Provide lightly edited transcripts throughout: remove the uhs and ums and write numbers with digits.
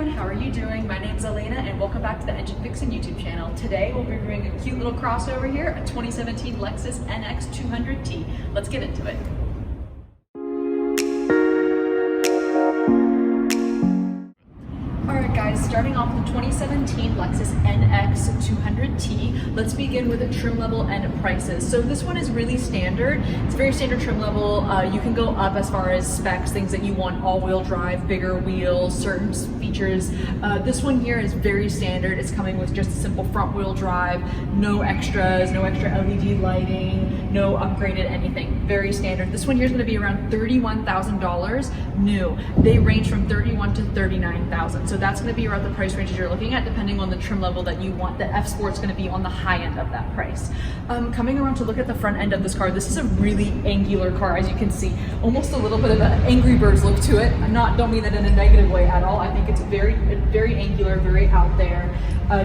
everyone, how are you doing? My name is Elena and welcome back to the Engine Fixin' YouTube channel. Today we'll be reviewing a cute little crossover here, a 2017 Lexus NX200t. Let's get into it. Alright guys, starting off with the 2017 Lexus NX200t, let's begin with trim level and prices. So this one is really standard. It's a very standard trim level. You can go up as far as specs, things that you want, all-wheel drive, bigger wheels, certain features. This one here is very standard. It's coming with just a simple front-wheel drive, no extras, no extra LED lighting, no upgraded anything. Very standard. This one here is going to be around $31,000 new. They range from $31,000 to $39,000. So that's going to be around the price ranges you're looking at, depending on the trim level that you want. The F Sport's going to be on the high end of that price. Coming around to look at the front end of this car, this is a really angular car, as you can see. Almost a little bit of an Angry Birds look to it. Don't mean that in a negative way at all. I think it's very angular, very out there.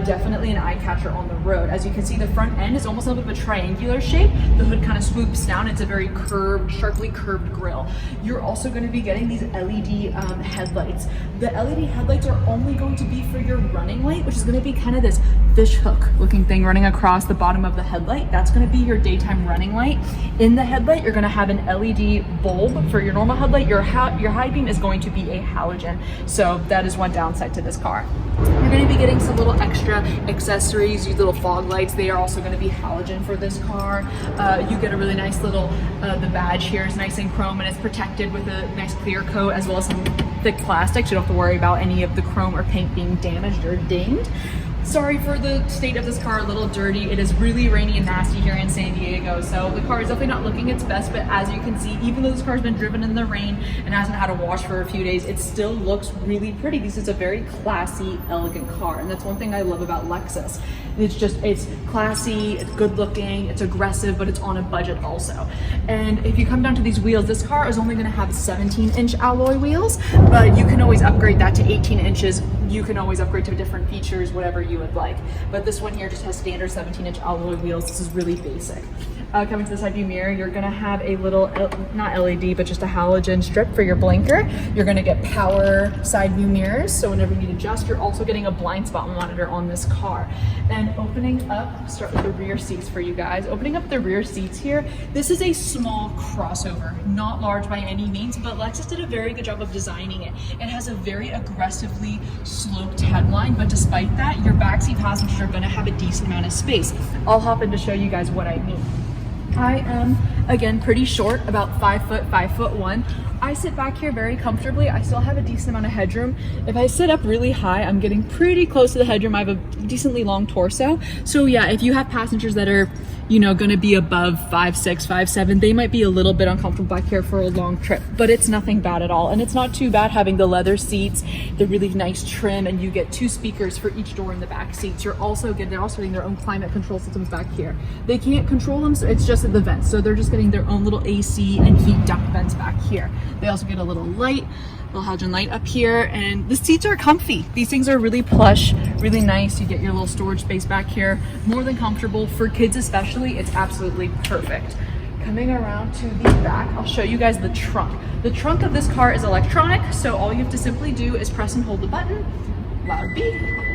Definitely an eye catcher on the road. As you can see, the front end is almost a little bit of a triangular shape. The hood kind of swoops down. It's a very curved, sharply curved grille. You're also going to be getting these LED headlights. The LED headlights are only going to be for your running light, which is going to be kind of this fish hook looking thing running across the bottom of the headlight. That's going to be your daytime running light. In the headlight, you're going to have an LED bulb for your normal headlight. Your high beam is going to be a halogen. So that is one downside to this car. You're going to be getting some little extra accessories, these little fog lights. They are also going to be halogen for this car. You get a really nice little, the badge here is nice and chrome and it's protected with a nice clear coat as well as some thick plastic, so you don't have to worry about any of the chrome or paint being damaged or dinged. Sorry for the state of this car, a little dirty. It is really rainy and nasty here in San Diego, so the car is definitely not looking its best, but as you can see, even though this car's been driven in the rain and hasn't had a wash for a few days, it still looks really pretty. This is a very classy, elegant car, and that's one thing I love about Lexus. It's classy, it's good looking, it's aggressive, but it's on a budget also. And if you come down to these wheels, this car is only gonna have 17-inch alloy wheels, but you can always upgrade that to 18 inches. You can always upgrade to different features, whatever you would like. But this one here just has standard 17-inch alloy wheels. This is really basic. Coming to the side view mirror, you're gonna have a little, not LED, but just a halogen strip for your blinker. You're gonna get power side view mirrors, so whenever you need to adjust, you're also getting a blind spot monitor on this car. And opening up, start with the rear seats for you guys. Opening up the rear seats here, this is a small crossover, not large by any means, but Lexus did a very good job of designing it. It has a very aggressively sloped headline, but despite that, your backseat passengers are gonna have a decent amount of space. I'll hop in to show you guys what I mean. I am, again, pretty short, about 5 foot, 5'1". I sit back here very comfortably. I still have a decent amount of headroom. If I sit up really high, I'm getting pretty close to the headroom. I have a decently long torso. So yeah, if you have passengers that are, gonna be above 5'6", 5'7", they might be a little bit uncomfortable back here for a long trip, but it's nothing bad at all. And it's not too bad having the leather seats, the really nice trim, and you get 2 speakers for each door in the back seats. They're also getting their own climate control systems back here. They can't control them, so it's just at the vents. So they're just getting their own little AC and heat duct vents back here. They also get a little light, little halogen light up here, and the seats are comfy. These things are really plush, really nice. You get your little storage space back here, more than comfortable. For kids especially, it's absolutely perfect. Coming around to the back, I'll show you guys the trunk. The trunk of this car is electronic, so all you have to simply do is press and hold the button, loud beep,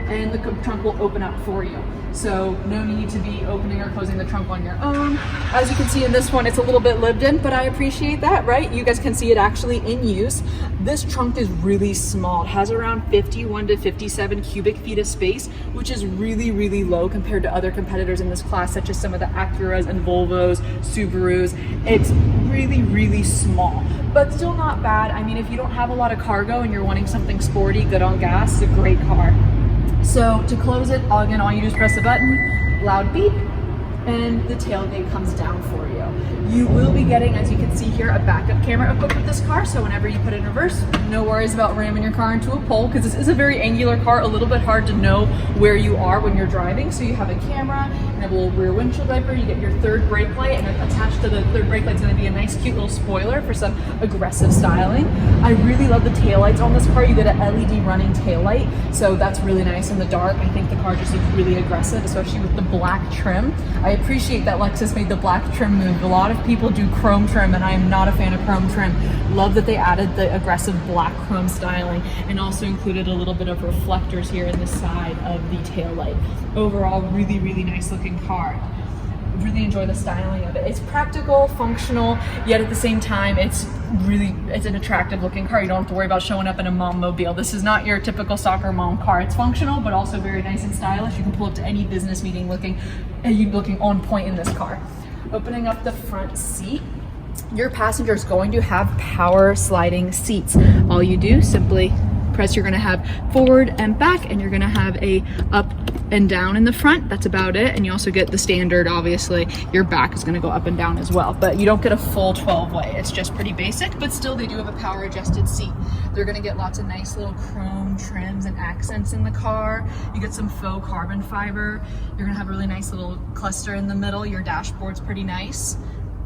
and the trunk will open up for you. So no need to be opening or closing the trunk on your own. As you can see in this one, it's a little bit lived in, but I appreciate that, right? You guys can see it actually in use. This trunk is really small. It has around 51 to 57 cubic feet of space, which is really, really low compared to other competitors in this class, such as some of the Acuras and Volvos, Subarus. It's really, really small, but still not bad. I mean, if you don't have a lot of cargo and you're wanting something sporty, good on gas, it's a great car. So to close it, again, all you do is press the button, loud beep, and the tailgate comes down for you. You will be getting, as you can see here, a backup camera equipped with this car, so whenever you put it in reverse, no worries about ramming your car into a pole, because this is a very angular car, a little bit hard to know where you are when you're driving. So you have a camera, and a little rear windshield wiper, you get your third brake light, and attached to the third brake light is going to be a nice cute little spoiler for some aggressive styling. I really love the taillights on this car. You get an LED running taillight, so that's really nice in the dark. I think the car just looks really aggressive, especially with the black trim. I I appreciate that Lexus made the black trim move. A lot of people do chrome trim, and I am not a fan of chrome trim. Love that they added the aggressive black chrome styling and also included a little bit of reflectors here in the side of the taillight. Overall, really, really nice looking car. Really enjoy the styling of it. It's practical, functional, yet at the same time, it's an attractive looking car. You don't have to worry about showing up in a mom mobile. This is not your typical soccer mom car. It's functional, but also very nice and stylish. You can pull up to any business meeting looking on point in this car. Opening up the front seat, your passenger is going to have power sliding seats. All you do, simply press, you're gonna have forward and back, and you're gonna have a up and down in the front. That's about it. And you also get the standard, obviously, your back is gonna go up and down as well, but you don't get a full 12 way. It's just pretty basic, but still they do have a power adjusted seat. They're gonna get lots of nice little chrome trims and accents in the car. You get some faux carbon fiber. You're gonna have a really nice little cluster in the middle. Your dashboard's pretty nice.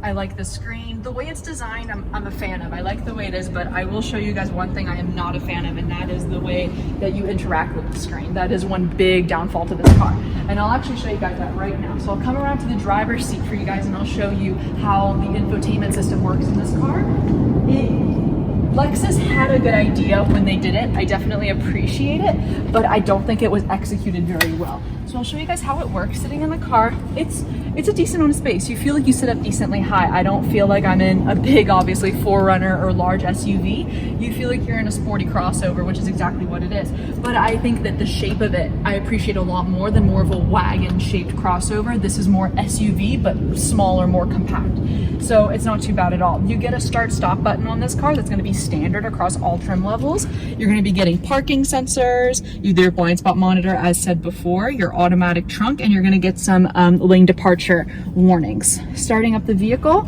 I like the screen. The way it's designed, I'm a fan of. I like the way it is, but I will show you guys one thing I am not a fan of, and that is the way that you interact with the screen. That is one big downfall to this car. And I'll actually show you guys that right now. So I'll come around to the driver's seat for you guys, and I'll show you how the infotainment system works in this car. Lexus had a good idea when they did it. I definitely appreciate it, but I don't think it was executed very well. So I'll show you guys how it works sitting in the car. It's a decent amount of space. You feel like you sit up decently high. I don't feel like I'm in a big, obviously, 4Runner or large SUV. You feel like you're in a sporty crossover, which is exactly what it is. But I think that the shape of it, I appreciate a lot more than more of a wagon-shaped crossover. This is more SUV, but smaller, more compact. So it's not too bad at all. You get a start-stop button on this car that's gonna be standard across all trim levels. You're gonna be getting parking sensors, your blind spot monitor, as said before, your automatic trunk, and you're gonna get some lane departure warnings. Starting up the vehicle,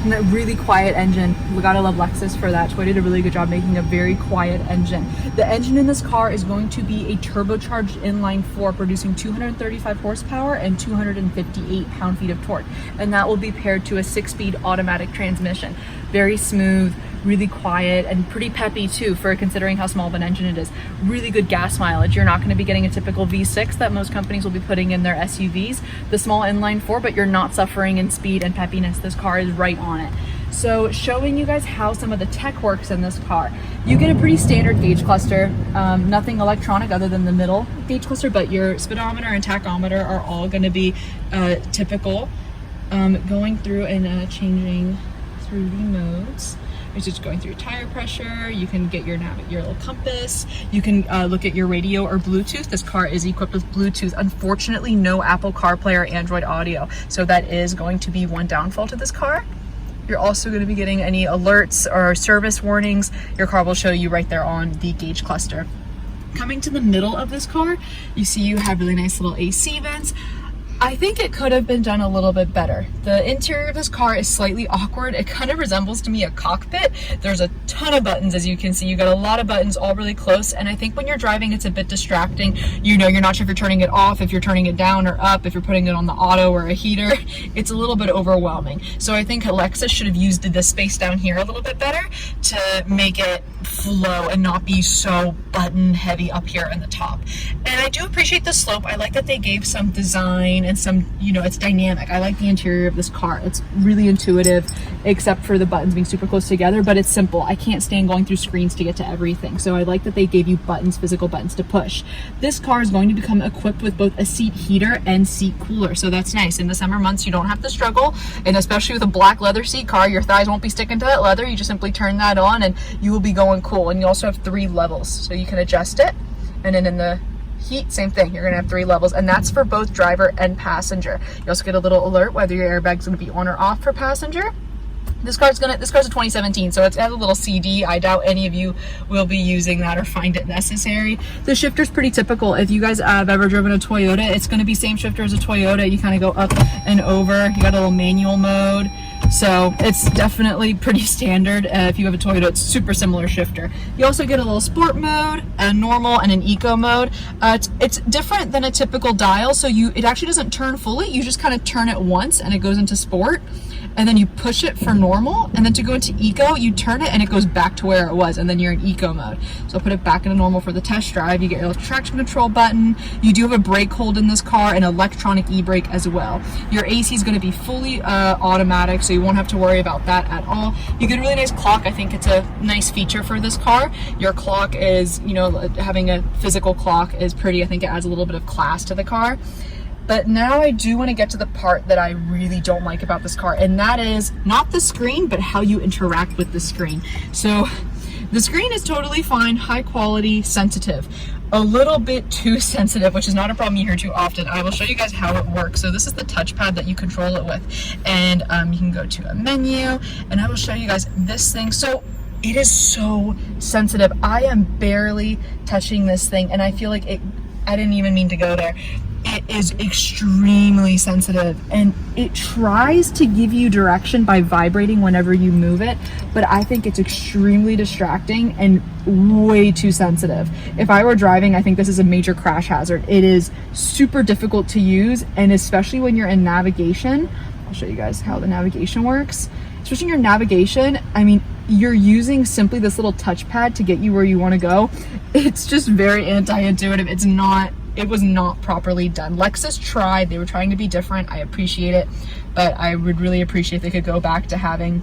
and that really quiet engine. We gotta love Lexus for that. Toyota did a really good job making a very quiet engine. The engine in this car is going to be a turbocharged inline 4, producing 235 horsepower and 258 pound-feet of torque. And that will be paired to a 6-speed automatic transmission. Very smooth, really quiet, and pretty peppy too, for considering how small of an engine it is. Really good gas mileage. You're not going to be getting a typical V6 that most companies will be putting in their SUVs, the small inline 4, but you're not suffering in speed and peppiness. This car is right on it. So showing you guys how some of the tech works in this car. You get a pretty standard gauge cluster, nothing electronic other than the middle gauge cluster, but your speedometer and tachometer are all going to be typical. Going through and changing through the modes. It's just going through tire pressure. You can get your little compass. You can look at your radio or Bluetooth. This car is equipped with Bluetooth. Unfortunately, no Apple CarPlay or Android Audio. So that is going to be one downfall to this car. You're also going to be getting any alerts or service warnings. Your car will show you right there on the gauge cluster. Coming to the middle of this car, you see you have really nice little AC vents. I think it could have been done a little bit better. The interior of this car is slightly awkward. It kind of resembles to me a cockpit. There's a ton of buttons, as you can see. You got a lot of buttons all really close, and I think when you're driving it's a bit distracting. You know, you're not sure if you're turning it off, if you're turning it down or up, if you're putting it on the auto or a heater. It's a little bit overwhelming. So I think Lexus should have used this space down here a little bit better to make it flow and not be so button heavy up here in the top. And I do appreciate the slope. I like that they gave some design and some, you know, it's dynamic. I like the interior of this car. It's really intuitive, except for the buttons being super close together, but it's simple. I can't stand going through screens to get to everything. So I like that they gave you buttons, physical buttons to push. This car is going to become equipped with both a seat heater and seat cooler. So that's nice. In the summer months, you don't have to struggle. And especially with a black leather seat car, your thighs won't be sticking to that leather. You just simply turn that on and you will be going cool. And you also have 3 levels. So you can adjust it. And then in the heat, same thing. You're gonna have 3 levels, and that's for both driver and passenger. You also get a little alert whether your airbag's gonna be on or off for passenger. This car's a 2017, so it has a little CD. I doubt any of you will be using that or find it necessary. The shifter's pretty typical. If you guys have ever driven a Toyota, it's gonna be same shifter as a Toyota. You kind of go up and over. You got a little manual mode. So it's definitely pretty standard. If you have a Toyota, it's super similar shifter. You also get a little sport mode, a normal, and an eco mode. It's different than a typical dial, so it actually doesn't turn fully. You just kind of turn it once and it goes into sport. and then you push it for normal, and then to go into eco, you turn it and it goes back to where it was, and then you're in eco mode. So I'll put it back into normal for the test drive. You get your traction control button. You do have a brake hold in this car, and electronic e-brake as well. Your AC is going to be fully automatic, so you won't have to worry about that at all. You get a really nice clock. I think it's a nice feature for this car. Your clock is, you know, having a physical clock is pretty. I think it adds a little bit of class to the car. But now I do want to get to the part that I really don't like about this car, and that is not the screen, but how you interact with the screen. So the screen is totally fine, high quality, sensitive. A little bit too sensitive, which is not a problem you hear too often. I will show you guys how it works. So this is the touchpad that you control it with, and you can go to a menu, and I will show you guys this thing. So it is so sensitive. I am barely touching this thing, and I feel like I didn't even mean to go there. It is extremely sensitive, and it tries to give you direction by vibrating whenever you move it, but I think it's extremely distracting and way too sensitive. If I were driving, I think this is a major crash hazard. It is super difficult to use, and especially when you're in navigation. I'll show you guys how the navigation works. Especially in your navigation, I mean, you're using simply this little touchpad to get you where you want to go. It's just very anti-intuitive. It was not properly done. Lexus tried. They were trying to be different. I appreciate it, but I would really appreciate if they could go back to having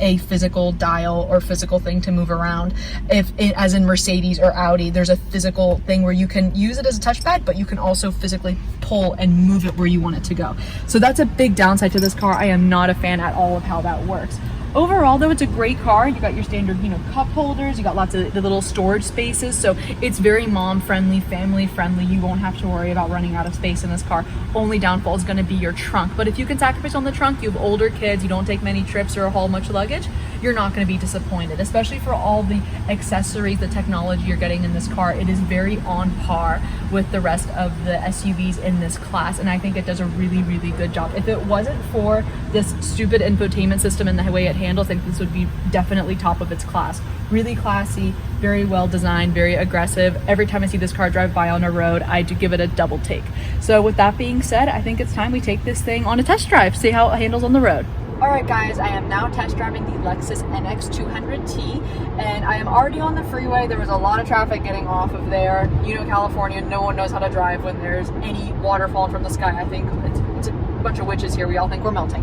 a physical dial or physical thing to move around. As in Mercedes or Audi, there's a physical thing where you can use it as a touchpad, but you can also physically pull and move it where you want it to go. So that's a big downside to this car. I am not a fan at all of how that works. Overall though, it's a great car. You got your standard, you know, cup holders, you got lots of the little storage spaces, so it's very mom friendly, family friendly. You won't have to worry about running out of space in this car. Only downfall is going to be your trunk, but if you can sacrifice on the trunk, you have older kids, you don't take many trips or haul much luggage, you're not going to be disappointed, especially for all the accessories, the technology you're getting in this car. It is very on par with the rest of the SUVs in this class, and I think it does a really, really good job. If it wasn't for this stupid infotainment system and the way it handles, I think this would be definitely top of its class. Really classy, very well designed, very aggressive. Every time I see this car drive by on a road, I do give it a double take. So with that being said, I think it's time we take this thing on a test drive, see how it handles on the road. Alright guys, I am now test driving the Lexus NX200t, and I am already on the freeway. There was a lot of traffic getting off of there. You know, California, no one knows how to drive when there's any water falling from the sky. I think it's a bunch of witches here. We all think we're melting.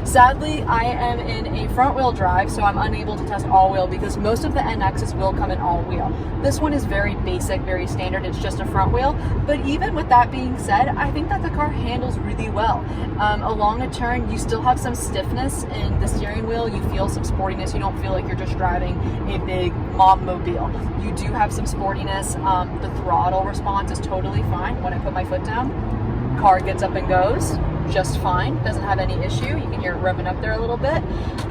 Sadly, I am in a front wheel drive, so I'm unable to test all wheel because most of the NXs will come in all wheel. This one is very basic, very standard. It's just a front wheel, but even with that being said, I think that the car handles really well. Along a turn, you still have some stiffness in the steering wheel. You feel some sportiness. You don't feel like you're just driving a big mom mobile. You do have some sportiness. The throttle response is totally fine. When I put my foot down, car gets up and goes just fine, doesn't have any issue. You can hear it revving up there a little bit,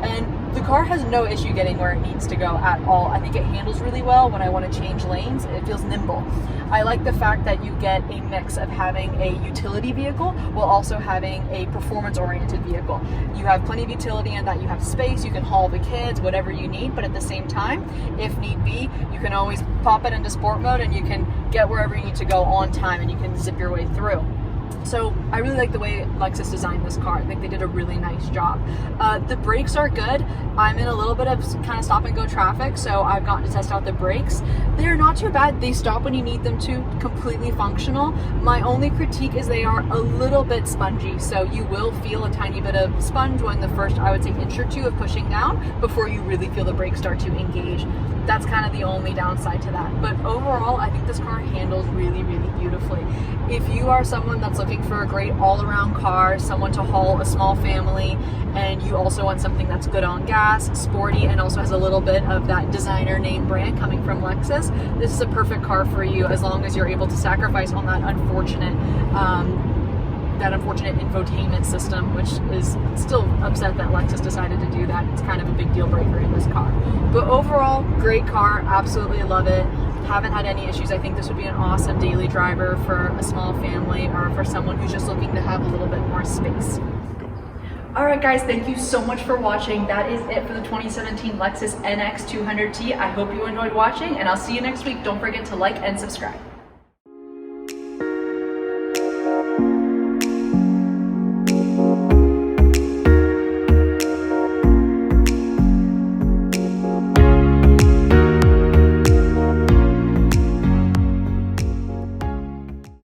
and the car has no issue getting where it needs to go at all. I think it handles really well. When I want to change lanes, it feels nimble. I like the fact that you get a mix of having a utility vehicle while also having a performance-oriented vehicle. You have plenty of utility in that you have space, you can haul the kids, whatever you need, but at the same time, if need be, you can always pop it into sport mode and you can get wherever you need to go on time and you can zip your way through. So I really like the way Lexus designed this car. I think they did a really nice job. The brakes are good. I'm in a little bit of kind of stop and go traffic, so I've gotten to test out the brakes. They're not too bad. They stop when you need them to, completely functional. My only critique is they are a little bit spongy, so you will feel a tiny bit of sponge when the first, I would say, inch or two of pushing down before you really feel the brakes start to engage. That's kind of the only downside to that. But overall, I think this car handles really, really beautifully. If you are someone that's looking for a great all-around car, someone to haul a small family, and you also want something that's good on gas, sporty, and also has a little bit of that designer name brand coming from Lexus, this is a perfect car for you as long as you're able to sacrifice on that unfortunate infotainment system, which is still upset that Lexus decided to do that. It's kind of a big deal breaker in this car. But overall, great car, absolutely love it. Haven't had any issues. I think this would be an awesome daily driver for a small family or for someone who's just looking to have a little bit more space. Alright guys, thank you so much for watching. That is it for the 2017 Lexus NX200t. I hope you enjoyed watching, and I'll see you next week. Don't forget to like and subscribe.